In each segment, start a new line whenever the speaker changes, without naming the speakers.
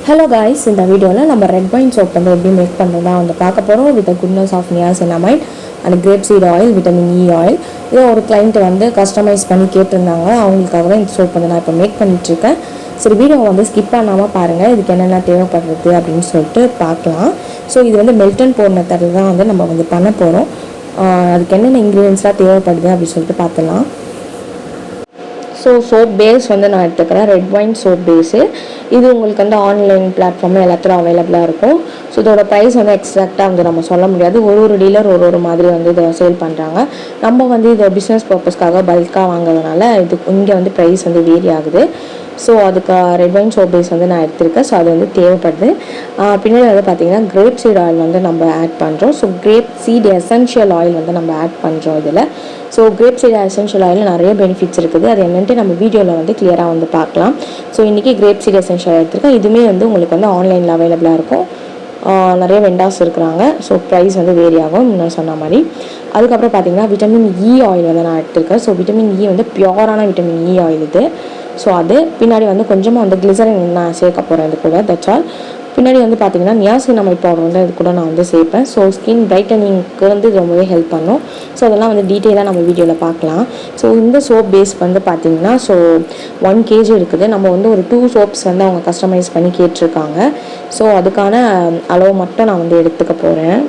Hello guys, இந்த வீடியோவில் நம்ம ரெட் வைன் சோப் வந்து எப்படி மேக் பண்ணுறதா வந்து பார்க்க போகிறோம். With goodness of niacinamide and grape seed oil, vitamin E oil. இதை ஒரு கிளைண்ட் வந்து கஸ்டமைஸ் பண்ணி கேட்டிருந்தாங்க. அவங்களுக்காக தான் இந்த சோப் வந்து நான் இப்போ மேக் பண்ணிட்டுருக்கேன். சரி, வீடியோவை வந்து ஸ்கிப் பண்ணாமல் பாருங்கள். இதுக்கு என்னென்ன தேவைப்படுறது அப்படின்னு சொல்லிட்டு பார்க்கலாம். ஸோ இது வந்து மெல்டன் போர் மெத்தடில் தான் வந்து நம்ம வந்து பண்ண போகிறோம். அதுக்கு என்னென்ன இன்க்ரீடியன்ஸ்லாம் தேவைப்படுது அப்படின்னு சொல்லிட்டு பார்த்துலாம். ஸோ சோப் பேஸ் வந்து நான் எடுத்துக்கிறேன், ரெட் வைன் சோப் பேஸு. இது உங்களுக்கு வந்து ஆன்லைன் பிளாட்ஃபார்மில் எல்லாத்துலையும் அவைலபிளாக இருக்கும். ஸோ இதோட ப்ரைஸ் வந்து எக்ஸாக்டாக வந்து நம்ம சொல்ல முடியாது. ஒரு டீலர் ஒரு மாதிரி வந்து இதை சேல் பண்ணுறாங்க. நம்ம வந்து இதை பிஸ்னஸ் பர்பஸ்க்காக பல்காக வாங்குறதுனால இது இங்கே வந்து ப்ரைஸ் வந்து வேரி ஆகுது. ஸோ அதுக்கு ரெட் வைன் சோப் பேஸ் வந்து நான் எடுத்திருக்கேன். ஸோ அது வந்து தேவைப்படுது. பின்னாடி வந்து பார்த்திங்கன்னா கிரேப் சீட் ஆயில் வந்து நம்ம ஆட் பண்ணுறோம். So grape seed essential oil வந்து நம்ம ஆட் பண்ணுறோம் இதில். So grape seed essential oil நிறைய பெனிஃபிட்ஸ் இருக்குது. அது என்னென்ட்டு நம்ம வீடியோவில் வந்து கிளியராக வந்து பார்க்கலாம். ஸோ இன்றைக்கி கிரேப் சீட் எசென்ஷியல் ஆயில் எடுத்திருக்கேன். இதுவுமே வந்து உங்களுக்கு வந்து ஆன்லைனில் அவைலபிளாக இருக்கும். நிறைய வெண்டாஸ் இருக்கிறாங்க. ஸோ ப்ரைஸ் வந்து வேரி ஆகும் நான் சொன்ன மாதிரி. அதுக்கப்புறம் பார்த்திங்கன்னா விட்டமின் இ ஆயில் வந்து நான் எடுத்திருக்கேன். ஸோ விட்டமின் இ வந்து பியூரான விட்டமின் இ ஆயில் இது. ஸோ அது பின்னாடி வந்து கொஞ்சமாக வந்து கிளிசரின் நான் சேர்க்க போகிறேன் இது கூட. That's all. பின்னாடி வந்து பார்த்திங்கன்னா நியாசினமைட் பவுடர் வந்து இது கூட நான் வந்து சேர்ப்பேன். ஸோ ஸ்கின் பிரைட்டனிங்க்கு வந்து இது ரொம்பவே ஹெல்ப் பண்ணும். ஸோ அதெல்லாம் வந்து டீட்டெயிலாக நம்ம வீடியோவில் பார்க்கலாம். ஸோ இந்த சோப் பேஸ் வந்து பார்த்திங்கன்னா 1 kg இருக்குது. நம்ம வந்து ஒரு 2 சோப்ஸ் வந்து அவங்க கஸ்டமைஸ் பண்ணி கேட்டிருக்காங்க. ஸோ அதுக்கான அளவு மட்டும் நான் வந்து எடுத்துக்க போகிறேன்.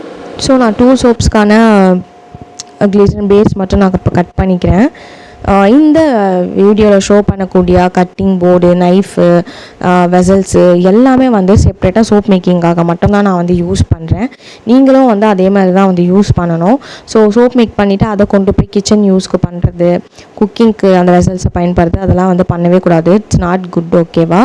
ஸோ நான் 2 சோப்ஸ்க்கான கிளிசரின் பேஸ் மட்டும் நான் இப்போ கட் பண்ணிக்கிறேன். இந்த வீடியோவில் ஷோ பண்ணக்கூடிய கட்டிங் போர்டு, நைஃபு, வெசல்ஸு எல்லாமே வந்து செப்ரேட்டாக சோப் மேக்கிங்காக மட்டும்தான் நான் வந்து யூஸ் பண்ணுறேன். நீங்களும் வந்து அதே மாதிரி தான் வந்து யூஸ் பண்ணணும். ஸோ சோப் மேக் பண்ணிவிட்டு அதை கொண்டு போய் கிச்சன் யூஸ்க்கு பண்ணுறது, குக்கிங்க்கு அந்த வெசல்ஸை பயன்படுறது அதெல்லாம் வந்து பண்ணவே கூடாது. It's not good. ஓகேவா?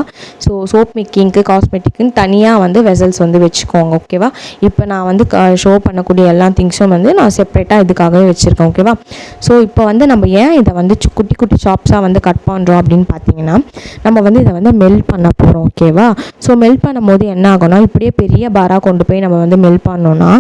ஸோ சோப் மேக்கிங்க்கு, காஸ்மெட்டிக்குன்னு தனியாக வந்து வெசல்ஸ் வந்து வச்சுக்கோங்க. ஓகேவா? இப்போ நான் வந்து ஷோ பண்ணக்கூடிய எல்லா திங்ஸும் வந்து நான் செப்ரேட்டாக இதுக்காகவே வச்சுருக்கேன். ஓகேவா? ஸோ இப்போ வந்து நம்ம ஏன் இதை வந்து குட்டி குட்டி சாப்ஸாக வந்து கட் பண்ணுறோம் அப்படின்னு பார்த்தீங்கன்னா, நம்ம வந்து இதை வந்து மெல்ட் பண்ண போகிறோம். ஓகேவா? ஸோ மெல்ட் பண்ணும்போது என்ன ஆகும்னா, இப்படியே பெரிய பாராக கொண்டு போய் நம்ம வந்து மெல்ட் பண்ணோன்னா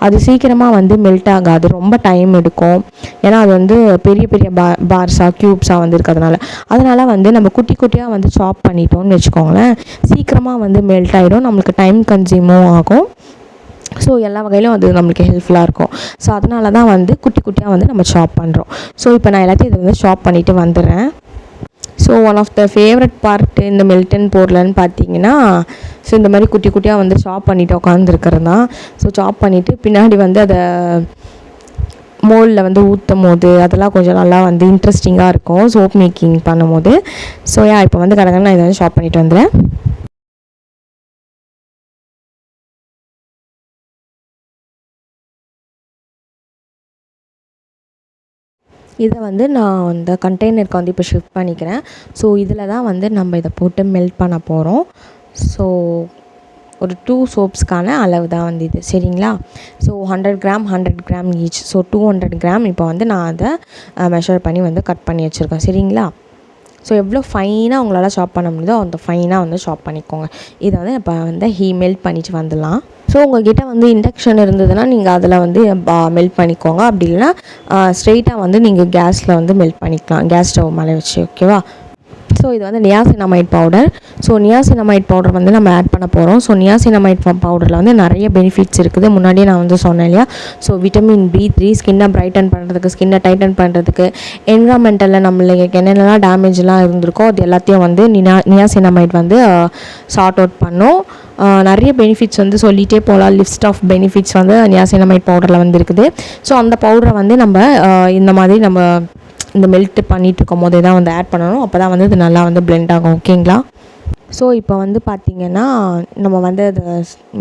அது சீக்கிரமாக வந்து மெல்ட் ஆகாது. ரொம்ப டைம் எடுக்கும். ஏன்னா அது வந்து பெரிய பெரிய பார்ஸாக க்யூப்ஸாக வந்து இருக்கிறதுனால. அதனால் வந்து நம்ம குட்டி குட்டியாக வந்து சாப் பண்ணிட்டோம்னு வச்சுக்கோங்களேன், சீக்கிரமாக வந்து மெல்ட் ஆகிடும். நம்மளுக்கு டைம் கன்சியூமும் ஆகும். ஸோ எல்லா வகையிலும் அது நம்மளுக்கு ஹெல்ப்ஃபுல்லாக இருக்கும். ஸோ அதனால தான் வந்து குட்டி குட்டியாக வந்து நம்ம சாப் பண்ணுறோம். ஸோ இப்போ நான் எல்லாத்தையும் இதை வந்து சாப் பண்ணிவிட்டு வந்துடுறேன். So one of the favourite part இந்த மெல்டன் போர்லன்னு பார்த்தீங்கன்னா, ஸோ இந்த மாதிரி குட்டி குட்டியாக வந்து சாப் பண்ணிவிட்டு உட்காந்துருக்கிறது தான். ஸோ சாப் பண்ணிவிட்டு பின்னாடி வந்து அதை மோல்டில் வந்து ஊற்றும் போது அதெல்லாம் கொஞ்சம் நல்லா வந்து இன்ட்ரெஸ்டிங்காக இருக்கும் சோப் மேக்கிங் பண்ணும்போது. ஸோ இப்போ வந்து கடற்கரை நான் இதை வந்து சாப் பண்ணிவிட்டு வந்துடுறேன். இதை வந்து நான் அந்த கண்டெய்னருக்கு வந்து இப்போ ஷிஃப்ட் பண்ணிக்கிறேன். ஸோ இதில் தான் வந்து நம்ம இதை போட்டு மெல்ட் பண்ண போகிறோம். ஸோ ஒரு 2 சோப்ஸ்க்கான அளவு தான் வந்து இது. சரிங்களா? So 100 gram 100 gram each. So 200 gram இப்போ வந்து நான் அதை மெஷர் பண்ணி வந்து கட் பண்ணி வச்சுருக்கேன். சரிங்களா? ஸோ எவ்வளோ ஃபைனாக உங்களால் சாப் பண்ண முடியுதோ அந்த ஃபைனாக வந்து சாப் பண்ணிக்கோங்க. இதை வந்து இப்போ வந்து மெல்ட் பண்ணிட்டு வந்துடலாம். ஸோ உங்கள்கிட்ட வந்து இண்டக்ஷன் இருந்ததுன்னா நீங்கள் அதில் வந்து மெல்ட் பண்ணிக்கோங்க. அப்படி இல்லைனா ஸ்ட்ரெயிட்டாக வந்து நீங்கள் கேஸில் வந்து மெல்ட் பண்ணிக்கலாம், கேஸ் ஸ்டவ் மேலே வச்சு. ஓகேவா? ஸோ இது வந்து niacinamide powder. So niacinamide powder வந்து நம்ம ஆட் பண்ண போகிறோம். ஸோ நியாசினமைட் பவுடரில் வந்து நிறைய பெனிஃபிட்ஸ் இருக்குது. முன்னாடியே நான் வந்து சொன்னேன் இல்லையா? ஸோ விட்டமின் B3 ஸ்கின்னை பிரைட்டன் பண்ணுறதுக்கு, ஸ்கின்னை டைட்டன் பண்ணுறதுக்கு, என்விரான்மெண்டலில் நம்மளுக்கு என்னென்னலாம் டேமேஜ்லாம் இருந்திருக்கோ அது எல்லாத்தையும் வந்து நியாசினமைட் வந்து சார்ட் அவுட் பண்ணும். நிறைய பெனிஃபிட்ஸ் வந்து சொல்லிகிட்டே போகலாம். லிஸ்ட் ஆஃப் பெனிஃபிட்ஸ் வந்து நியாசினமைட் பவுடரில் வந்து இருக்குது. ஸோ அந்த பவுடரை வந்து நம்ம இந்த மாதிரி நம்ம இந்த மெல்ட் பண்ணிகிட்டு இருக்கும் போதே தான் வந்து ஆட் பண்ணணும். அப்போ தான் வந்து இது நல்லா வந்து பிளெண்ட் ஆகும். ஓகேங்களா? ஸோ இப்போ வந்து பார்த்திங்கன்னா நம்ம வந்து அதை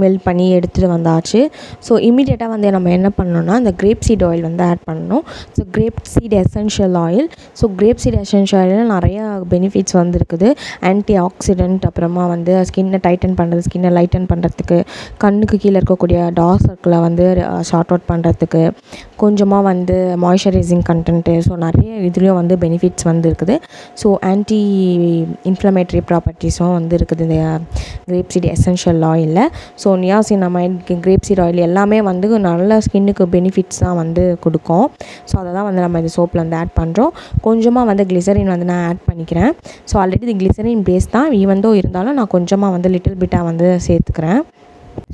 மெல்ட் பண்ணி எடுத்துகிட்டு வந்தாச்சு. ஸோ இமீடியட்டாக வந்து நம்ம என்ன பண்ணணும்னா இந்த கிரேப் சீட் ஆயில் வந்து ஆட் பண்ணணும். So grape seed essential oil. So grape seed essential oil நிறையா பெனிஃபிட்ஸ் வந்து இருக்குது. ஆன்டி ஆக்சிடென்ட், அப்புறமா வந்து ஸ்கின்னை டைட்டன் பண்ணுறது, ஸ்கின்னை லைட்டன் பண்ணுறதுக்கு, கண்ணுக்கு கீழே இருக்கக்கூடிய டார்க் சர்க்கிளை வந்து ஷார்ட் அவுட் பண்ணுறதுக்கு, கொஞ்சமாக வந்து மாய்ஸ்சரைசிங் கண்டென்ட்டு. ஸோ நிறைய இதுலேயும் வந்து பெனிஃபிட்ஸ் வந்து இருக்குது. ஸோ ஆன்டி இன்ஃப்ளமேட்ரி ப்ராப்பர்ட்டிஸும் வந்து இருக்குது இந்த கிரேப் சீட் எசென்ஷியல் ஆயிலில். So niacinamide, grape seed oil எல்லாமே வந்து நல்ல ஸ்கின்னுக்கு பெனிஃபிட்ஸ் தான் வந்து கொடுக்கும். ஸோ அதை தான் வந்து நம்ம இந்த சோப்பில் வந்து ஆட் பண்ணுறோம். கொஞ்சமாக வந்து கிளிசரின் வந்து நான் ஆட் பண்ணிக்கிறேன். ஸோ ஆல்ரெடி இது கிளிசரின் பேஸ் தான், ஈவன் தோ இருந்தாலும் நான் கொஞ்சமாக வந்து லிட்டில் பிட்டாக வந்து சேர்த்துக்கிறேன்.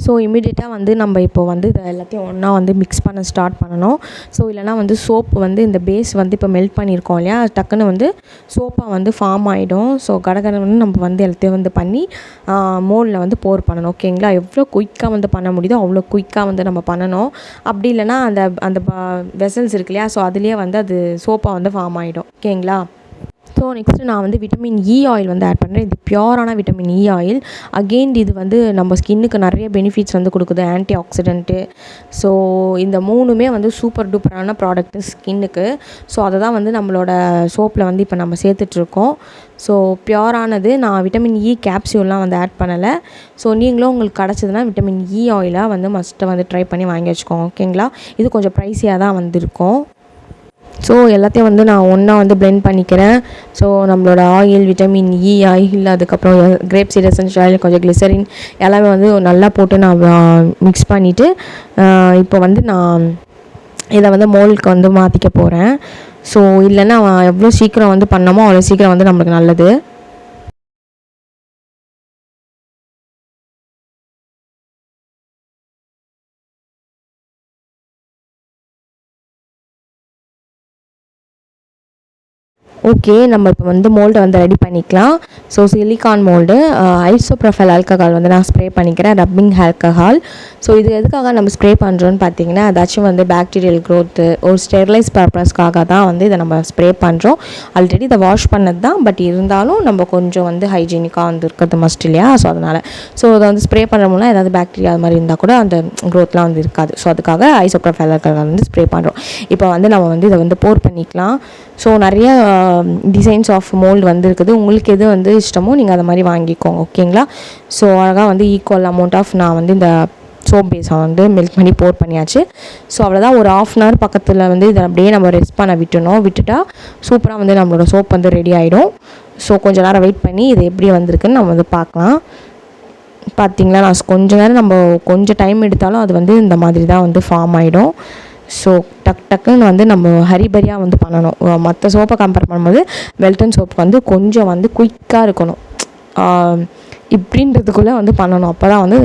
ஸோ இமீடியட்டாக வந்து நம்ம இப்போ வந்து இதை எல்லாத்தையும் ஒன்றா வந்து மிக்ஸ் பண்ண ஸ்டார்ட் பண்ணணும். ஸோ இல்லைனா வந்து சோப்பு வந்து இந்த பேஸ் வந்து இப்போ மெல்ட் பண்ணியிருக்கோம் இல்லையா, டக்குன்னு வந்து சோப்பாக வந்து ஃபார்ம் ஆகிடும். ஸோ கடகடன்னு நம்ம வந்து எல்லாத்தையும் வந்து பண்ணி மோல்டில் வந்து போர் பண்ணணும். ஓகேங்களா, எவ்வளோ குயிக்காக வந்து பண்ண முடியுதோ அவ்வளோ குயிக்காக வந்து நம்ம பண்ணணும். அப்படி இல்லைனா அந்த அந்த வெசல்ஸ் இருக்கு இல்லையா, ஸோ அதுலேயே வந்து அது சோப்பாக வந்து ஃபார்ம் ஆகிடும். ஓகேங்களா. ஸோ நெக்ஸ்ட்டு நான் வந்து விட்டமின் இ ஆயில் வந்து ஆட் பண்ணுறேன். இது பியூரான விட்டமின் இ ஆயில். அகெயின் இது வந்து நம்ம ஸ்கின்னுக்கு நிறைய பெனிஃபிட்ஸ் வந்து கொடுக்குது, ஆன்டி ஆக்சிடென்ட்டு. ஸோ இந்த 3மே வந்து சூப்பர் டூப்பரான ப்ராடக்ட்டு ஸ்கின்னுக்கு. ஸோ அதை தான் வந்து நம்மளோட சோப்பில் வந்து இப்போ நம்ம சேர்த்துட்ருக்கோம். ஸோ பியூரானது. நான் விட்டமின் இ கேப்சியூல்லாம் வந்து ஆட் பண்ணலை. ஸோ நீங்களும் உங்களுக்கு கிடச்சதுன்னா விட்டமின் இ ஆயிலாக வந்து மஸ்ட்டு வந்து ட்ரை பண்ணி வாங்கி வச்சுக்கோங்க. ஓகேங்களா. இது கொஞ்சம் ப்ரைஸியாக தான் வந்திருக்கும். ஸோ எல்லாத்தையும் வந்து நான் ஒன்றா வந்து பிளெண்ட் பண்ணிக்கிறேன். ஸோ நம்மளோட ஆயில், விட்டமின் இ ஆயில், அதுக்கப்புறம் கிரேப் சீட் எசென்ஷியல் ஆயில், கொஞ்சம் கிளிசரின் எல்லாமே வந்து நல்லா போட்டு நான் மிக்ஸ் பண்ணிவிட்டு இப்போ வந்து நான் இதை வந்து மோல்டுக்கு வந்து மாற்றிக்க போகிறேன். ஸோ இல்லைன்னா எவ்வளோ சீக்கிரம் வந்து பண்ணமோ அவ்வளோ சீக்கிரம் வந்து நம்மளுக்கு நல்லது. ஓகே, நம்ம இப்போ வந்து மோல்டை வந்து ரெடி பண்ணிக்கலாம். So silicon mould, isopropyl alcohol வந்து நான் ஸ்ப்ரே பண்ணிக்கிறேன், ரப்பிங் ஆல்கஹால். ஸோ இது எதுக்காக நம்ம ஸ்ப்ரே பண்ணுறோன்னு பார்த்தீங்கன்னா, அதாச்சும் வந்து பாக்டீரியல் க்ரோத்து ஒரு ஸ்டெர்லைஸ் பர்பஸ்க்காக தான் வந்து இதை நம்ம ஸ்ப்ரே பண்ணுறோம். ஆல்ரெடி இதை வாஷ் பண்ணது தான், பட் இருந்தாலும் நம்ம கொஞ்சம் வந்து ஹைஜீனிக்காக வந்து இருக்கிறது மஸ்ட் இல்லையா. ஸோ அதனால் இதை வந்து ஸ்ப்ரே பண்ணுற மூலம் ஏதாவது பாக்டீரியா அது மாதிரி இருந்தால் கூட அந்த க்ரோத்லாம் வந்து இருக்காது. ஸோ அதுக்காக ஐசோப்ரோபைல் ஆல்கஹால் வந்து ஸ்ப்ரே பண்ணுறோம். இப்போ வந்து நம்ம வந்து இதை வந்து போர் பண்ணிக்கலாம். ஸோ நிறைய டிசைன்ஸ் ஆஃப் மோல்டு வந்து இருக்குது. உங்களுக்கு எது வந்து இஷ்டமோ நீங்கள் அதை மாதிரி வாங்கிக்கோங்க. ஓகேங்களா. ஸோ அழகாக வந்து ஈக்குவல் அமௌண்ட் ஆஃப் நான் வந்து இந்த சோப் பேஸை வந்து மெல்ட் பண்ணி போர் பண்ணியாச்சு. ஸோ அவ்வளோதான். ஒரு 1/2 hour பக்கத்தில் வந்து இதை அப்படியே நம்ம ரெஸ்ட் பண்ண விட்டுட்டா சூப்பராக வந்து நம்மளோட சோப் வந்து ரெடி ஆகிடும். ஸோ கொஞ்சம் நேரம் வெயிட் பண்ணி இது எப்படி வந்திருக்குன்னு நம்ம வந்து பார்க்கலாம். பார்த்திங்களா, நான் கொஞ்சம் நேரம் நம்ம கொஞ்சம் டைம் எடுத்தாலும் அது வந்து இந்த மாதிரி தான் வந்து ஃபார்ம் ஆகிடும். ஸோ டக்குன்னு வந்து நம்ம ஹரிபரியாக வந்து பண்ணணும். மற்ற சோப்பை கம்பேர் பண்ணும்போது வெல்டன் சோப்புக்கு வந்து கொஞ்சம் வந்து குயிக்காக இருக்கணும். இப்படின்றதுக்குள்ளே வந்து பண்ணணும். அப்போ தான் வந்து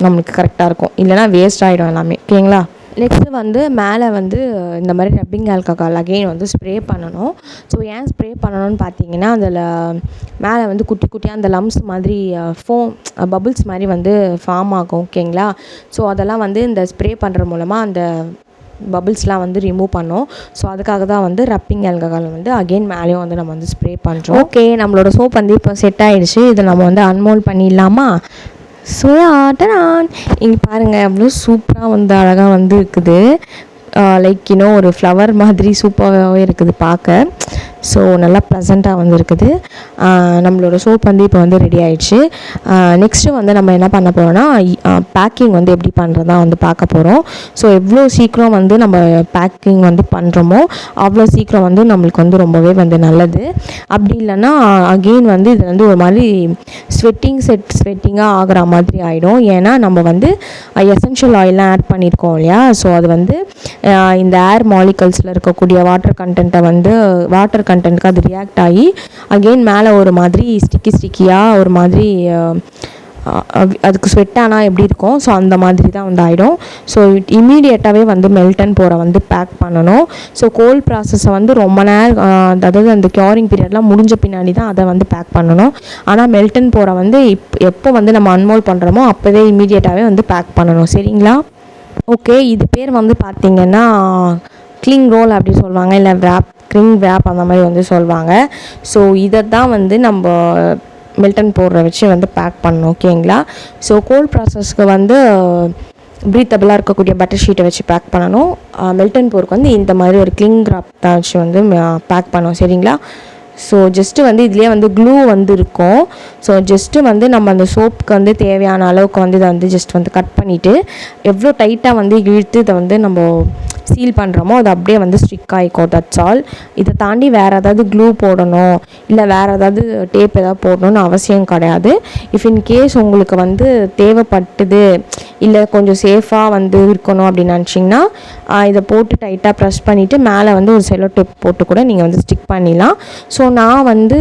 நம்மளுக்கு கரெக்டாக இருக்கும். இல்லைனா வேஸ்ட் ஆகிடும் எல்லாமே. ஓகேங்களா. நெக்ஸ்ட்டு வந்து மேலே வந்து இந்த மாதிரி ரப்பிங் ஆல்கஹால் அகெயின் வந்து ஸ்ப்ரே பண்ணணும். ஸோ ஏன் ஸ்ப்ரே பண்ணணும்னு பார்த்தீங்கன்னா, அதில் மேலே வந்து குட்டி குட்டியாக அந்த லம்ஸ் மாதிரி பபுள்ஸ் மாதிரி வந்து ஃபார்ம் ஆகும். ஓகேங்களா. ஸோ அதெல்லாம் வந்து இந்த ஸ்ப்ரே பண்ணுற மூலமாக அந்த பபிள்ஸ்லாம் வந்து ரிமூவ் பண்ணோம். ஸோ அதுக்காக தான் வந்து ரப்பிங் ஆல்கஹால் வந்து அகெயின் மேலேயும் வந்து நம்ம வந்து ஸ்ப்ரே பண்ணுறோம். ஓகே, நம்மளோட சோப் வந்து இப்போ செட் ஆகிடுச்சு. இதை நம்ம வந்து அன்மோல்ட் பண்ணிடலாமா. ஸோ இங்கே பாருங்கள், எவ்வளோ சூப்பராக வந்து அழகாக வந்து இருக்குது. லைக் இன்னும் ஒரு ஃப்ளவர் மாதிரி சூப்பராகவே இருக்குது பார்க்க. ஸோ நல்லா ப்ளசண்ட்டாக வந்து இருக்குது. நம்மளோட சோப் வந்து இப்போ வந்து ரெடி ஆகிடுச்சு. நெக்ஸ்ட்டு வந்து நம்ம என்ன பண்ண போகிறோம்னா, பேக்கிங் வந்து எப்படி பண்ணுறதா வந்து பார்க்க போகிறோம். ஸோ எவ்வளோ சீக்கிரம் வந்து நம்ம பேக்கிங் வந்து பண்ணுறோமோ அவ்வளோ சீக்கிரம் வந்து நம்மளுக்கு வந்து ரொம்பவே வந்து நல்லது. அப்படி இல்லைன்னா அகெயின் வந்து இது வந்து ஒரு மாதிரி ஸ்வெட்டிங்காக ஆகிற மாதிரி ஆகிடும். ஏன்னா நம்ம வந்து எசென்ஷியல் ஆயிலெலாம் ஆட் பண்ணியிருக்கோம் இல்லையா. ஸோ அது வந்து இந்த ஏர் மாலிகல்ஸில் இருக்கக்கூடிய வாட்டர் கண்டென்ட்க்கு அது ரியாக்ட் ஆகி அகெயின் மேலே ஒரு மாதிரி ஸ்டிக்கியாக ஒரு மாதிரி அதுக்கு ஸ்வெட் ஆனால் எப்படி இருக்கும், ஸோ அந்த மாதிரி தான் வந்து ஆகிடும். ஸோ இமீடியட்டாகவே வந்து மெல்டன் போரை வந்து பேக் பண்ணணும். ஸோ கோல்ட் ப்ராசஸை வந்து ரொம்ப நேரம், அதாவது அந்த க்யூரிங் பீரியட்லாம் முடிஞ்ச பின்னாடி தான் அதை வந்து பேக் பண்ணணும். ஆனால் மெல்டன் போரை வந்து எப்போ வந்து நம்ம அன்மோல்ட் பண்ணுறோமோ அப்போவே இமீடியட்டாகவே வந்து பேக் பண்ணணும். சரிங்களா. ஓகே, இது பேர் வந்து பார்த்திங்கன்னா கிளிங் ரோல் அப்படி சொல்லுவாங்க, இல்லை கிளிங் வேப் அந்த மாதிரி வந்து சொல்லுவாங்க. ஸோ இதை தான் வந்து நம்ம மெல்டன் போடுற வச்சு வந்து பேக் பண்ணணும். ஓகேங்களா. ஸோ கோல்ட் ப்ராசஸ்க்கு வந்து ப்ரீத்தபிளாக இருக்கக்கூடிய பட்டர் ஷீட்டை வச்சு பேக் பண்ணணும். மெல்டன் போருக்கு வந்து இந்த மாதிரி ஒரு கிளிங் ராப் தான் வச்சு வந்து பேக் பண்ணணும். சரிங்களா. ஸோ ஜஸ்ட்டு வந்து இதுலேயே வந்து க்ளூ வந்து இருக்கும். ஸோ ஜஸ்ட்டு வந்து நம்ம அந்த சோப்புக்கு வந்து தேவையான அளவுக்கு வந்து இதை வந்து ஜஸ்ட் வந்து கட் பண்ணிவிட்டு எவ்வளோ டைட்டாக வந்து இழுத்து இதை வந்து நம்ம சீல் பண்ணுறோமோ அது அப்படியே வந்து ஸ்டிக் ஆகிக்கும். That's all. இதை தாண்டி வேறு ஏதாவது க்ளூ போடணும் இல்லை வேறு ஏதாவது டேப் ஏதாவது போடணும்னு அவசியம் கிடையாது. இஃப் இன் கேஸ் உங்களுக்கு வந்து தேவைப்பட்டுது இல்லை கொஞ்சம் சேஃபாக வந்து இருக்கணும் அப்படின்னு நினச்சிங்கன்னா இதை போட்டு டைட்டாக ப்ரெஸ் பண்ணிவிட்டு மேலே வந்து ஒரு செல்லோ டேப் போட்டு கூட நீங்கள் வந்து ஸ்டிக் பண்ணிடலாம். ஸோ நான் வந்து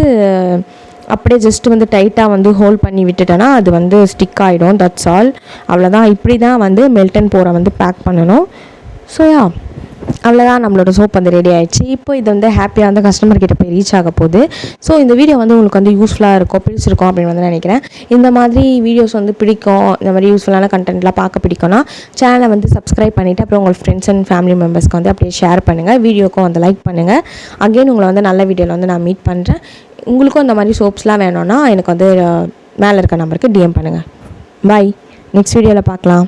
அப்படியே ஜஸ்ட்டு வந்து டைட்டாக வந்து ஹோல்ட் பண்ணி விட்டுட்டேன்னா அது வந்து ஸ்டிக் ஆகிடும். That's all. அவ்வளோதான். இப்படி தான் வந்து மெல்டன் போரை வந்து பேக் பண்ணணும். ஸோ அவ்வளோதான், நம்மளோட சோப் வந்து ரெடி ஆகிடுச்சு. இப்போ இது வந்து ஹாப்பியாக வந்து கஸ்டமர் கிட்ட போய் ரீச் ஆக போகுது. ஸோ இந்த வீடியோ வந்து உங்களுக்கு வந்து யூஸ்ஃபுல்லாக இருக்கும், பிடிச்சிருக்கும் அப்படின்னு வந்து நினைக்கிறேன். இந்த மாதிரி வீடியோஸ் வந்து பிடிக்கும், இந்த மாதிரி யூஸ்ஃபுல்லான கண்டென்ட்லாம் பார்க்க பிடிக்கும்னா சேனலை வந்து சப்ஸ்கிரைப் பண்ணிவிட்டு அப்புறம் உங்கள் ஃப்ரெண்ட்ஸ் அண்ட் ஃபேமிலி மெம்பர்ஸ்க்கு வந்து அப்படியே ஷேர் பண்ணுங்கள். வீடியோக்கும் வந்து லைக் பண்ணுங்கள். அகெயின் உங்களை வந்து நல்ல வீடியோவில் வந்து நான் மீட் பண்ணுறேன். உங்களுக்கும் இந்த மாதிரி சோப்ஸ்லாம் வேணும்னா எனக்கு வந்து மேலே இருக்க நம்பருக்கு டிஎம் பண்ணுங்கள். பாய். நெக்ஸ்ட் வீடியோவில் பார்க்கலாம்.